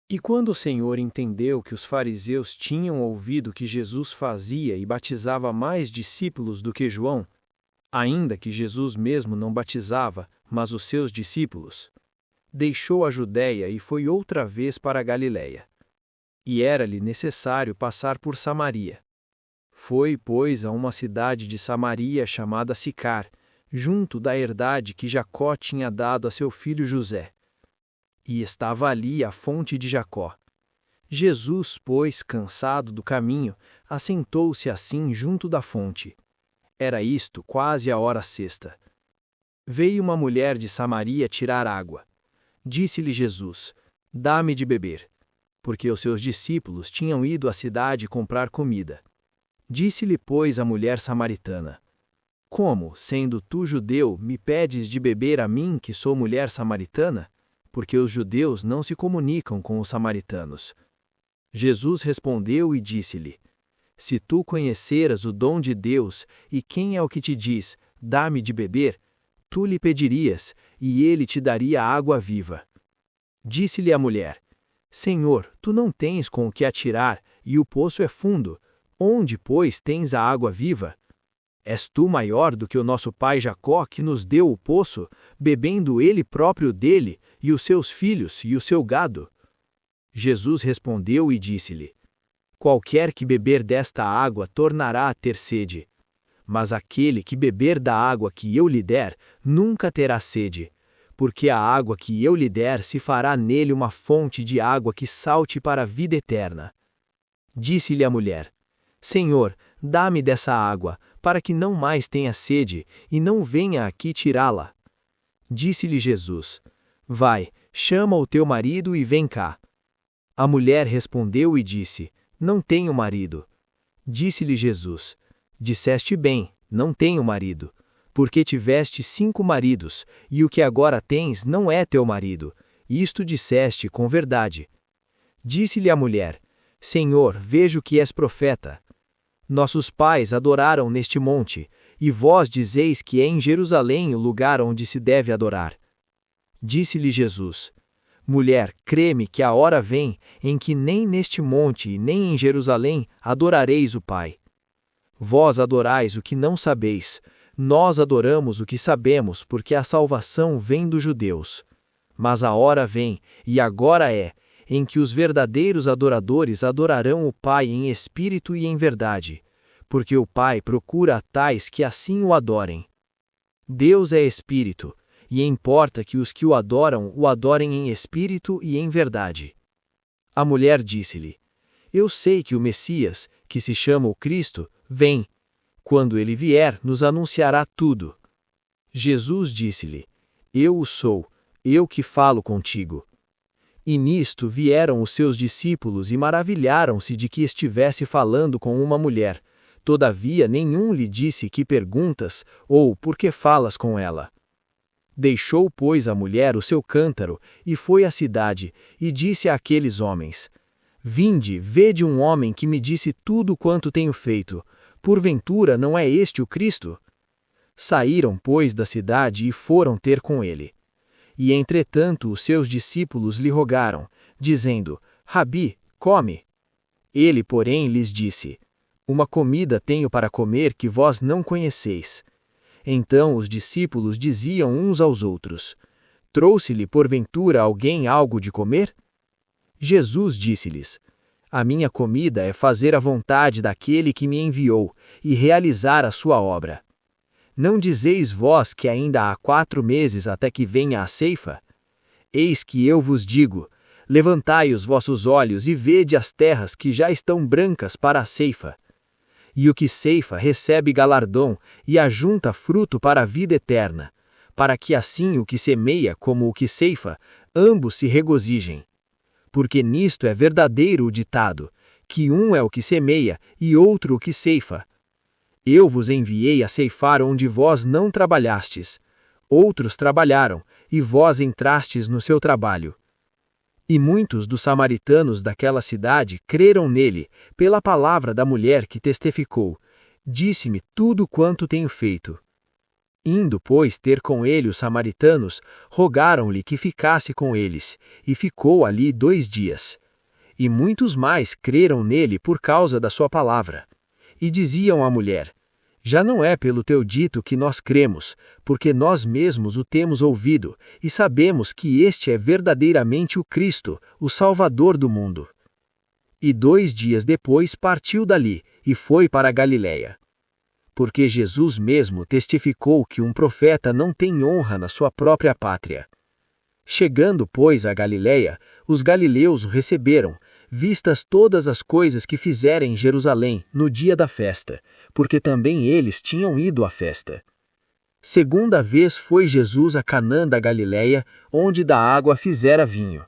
E quando o Senhor entendeu que os fariseus tinham ouvido que Jesus fazia e batizava mais discípulos do que João, ainda que Jesus mesmo não batizava, mas os seus discípulos, deixou a Judéia e foi outra vez para a Galiléia. E era-lhe necessário passar por Samaria. Foi, pois, a uma cidade de Samaria chamada Sicar, junto da herdade que Jacó tinha dado a seu filho José. E estava ali a fonte de Jacó. Jesus, pois, cansado do caminho, assentou-se assim junto da fonte. Era isto quase a hora sexta. Veio uma mulher de Samaria tirar água. Disse-lhe Jesus: Dá-me de beber. Porque os seus discípulos tinham ido à cidade comprar comida. Disse-lhe, pois, a mulher samaritana: Como, sendo tu judeu, me pedes de beber a mim, que sou mulher samaritana? Porque os judeus não se comunicam com os samaritanos. Jesus respondeu e disse-lhe: Se tu conheceras o dom de Deus, e quem é o que te diz, dá-me de beber, tu lhe pedirias, e ele te daria água viva. Disse-lhe a mulher: Senhor, tu não tens com o que atirar, e o poço é fundo. Onde, pois, tens a água viva? És tu maior do que o nosso pai Jacó, que nos deu o poço, bebendo ele próprio dele, e os seus filhos e o seu gado? Jesus respondeu e disse-lhe: Qualquer que beber desta água tornará a ter sede. Mas aquele que beber da água que eu lhe der, nunca terá sede, porque a água que eu lhe der se fará nele uma fonte de água que salte para a vida eterna. Disse-lhe a mulher: Senhor, dá-me dessa água, para que não mais tenha sede, e não venha aqui tirá-la. Disse-lhe Jesus: Vai, chama o teu marido e vem cá. A mulher respondeu e disse: Não tenho marido. Disse-lhe Jesus: Disseste bem, não tenho marido, porque tiveste 5 maridos, e o que agora tens não é teu marido. Isto disseste com verdade. Disse-lhe a mulher: Senhor, vejo que és profeta. Nossos pais adoraram neste monte, e vós dizeis que é em Jerusalém o lugar onde se deve adorar. Disse-lhe Jesus: Mulher, crê-me que a hora vem em que nem neste monte e nem em Jerusalém adorareis o Pai. Vós adorais o que não sabeis, nós adoramos o que sabemos, porque a salvação vem dos judeus. Mas a hora vem, e agora é, em que os verdadeiros adoradores adorarão o Pai em espírito e em verdade, porque o Pai procura a tais que assim o adorem. Deus é espírito, e importa que os que o adorem em espírito e em verdade. A mulher disse-lhe: Eu sei que o Messias, que se chama o Cristo, vem. Quando ele vier, nos anunciará tudo. Jesus disse-lhe: Eu o sou, eu que falo contigo. E nisto vieram os seus discípulos e maravilharam-se de que estivesse falando com uma mulher. Todavia nenhum lhe disse: Que perguntas, ou por que falas com ela? Deixou, pois, a mulher o seu cântaro, e foi à cidade, e disse àqueles homens: Vinde, vede um homem que me disse tudo quanto tenho feito. Porventura não é este o Cristo? Saíram, pois, da cidade e foram ter com ele. E entretanto os seus discípulos lhe rogaram, dizendo: Rabi, come. Ele, porém, lhes disse: Uma comida tenho para comer que vós não conheceis. Então os discípulos diziam uns aos outros: Trouxe-lhe porventura alguém algo de comer? Jesus disse-lhes: A minha comida é fazer a vontade daquele que me enviou e realizar a sua obra. Não dizeis vós que ainda há 4 meses até que venha a ceifa? Eis que eu vos digo: levantai os vossos olhos e vede as terras que já estão brancas para a ceifa. E o que ceifa recebe galardão e ajunta fruto para a vida eterna, para que assim o que semeia como o que ceifa, ambos se regozijem. Porque nisto é verdadeiro o ditado, que um é o que semeia e outro o que ceifa. Eu vos enviei a ceifar onde vós não trabalhastes. Outros trabalharam, e vós entrastes no seu trabalho. E muitos dos samaritanos daquela cidade creram nele, pela palavra da mulher que testificou: Disse-me tudo quanto tenho feito. Indo, pois, ter com ele os samaritanos, rogaram-lhe que ficasse com eles, e ficou ali 2 dias. E muitos mais creram nele por causa da sua palavra. E diziam à mulher: já não é pelo teu dito que nós cremos, porque nós mesmos o temos ouvido, e sabemos que este é verdadeiramente o Cristo, o Salvador do mundo. E 2 dias depois partiu dali, e foi para a Galiléia. Porque Jesus mesmo testificou que um profeta não tem honra na sua própria pátria. Chegando, pois, à Galiléia, os galileus o receberam, vistas todas as coisas que fizera em Jerusalém no dia da festa, porque também eles tinham ido à festa. Segunda vez foi Jesus a Canaã da Galiléia, onde da água fizera vinho.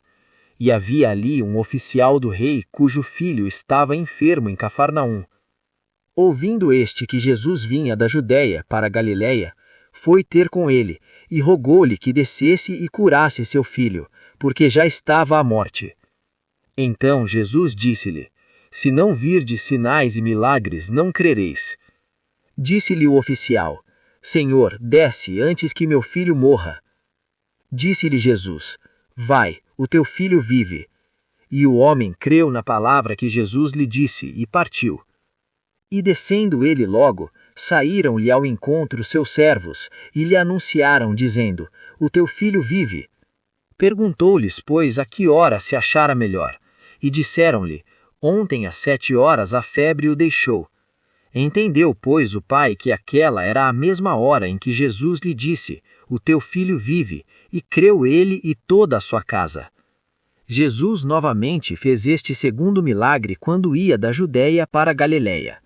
E havia ali um oficial do rei cujo filho estava enfermo em Cafarnaum. Ouvindo este que Jesus vinha da Judéia para a Galiléia, foi ter com ele, e rogou-lhe que descesse e curasse seu filho, porque já estava à morte. Então Jesus disse-lhe: se não virdes sinais e milagres, não crereis. Disse-lhe o oficial: Senhor, desce antes que meu filho morra. Disse-lhe Jesus: vai, o teu filho vive. E o homem creu na palavra que Jesus lhe disse e partiu. E descendo ele logo, saíram-lhe ao encontro seus servos, e lhe anunciaram, dizendo: o teu filho vive. Perguntou-lhes, pois, a que hora se achara melhor. E disseram-lhe: ontem às 7 horas a febre o deixou. Entendeu, pois, o pai que aquela era a mesma hora em que Jesus lhe disse: o teu filho vive, e creu ele e toda a sua casa. Jesus novamente fez este segundo milagre quando ia da Judéia para a Galiléia.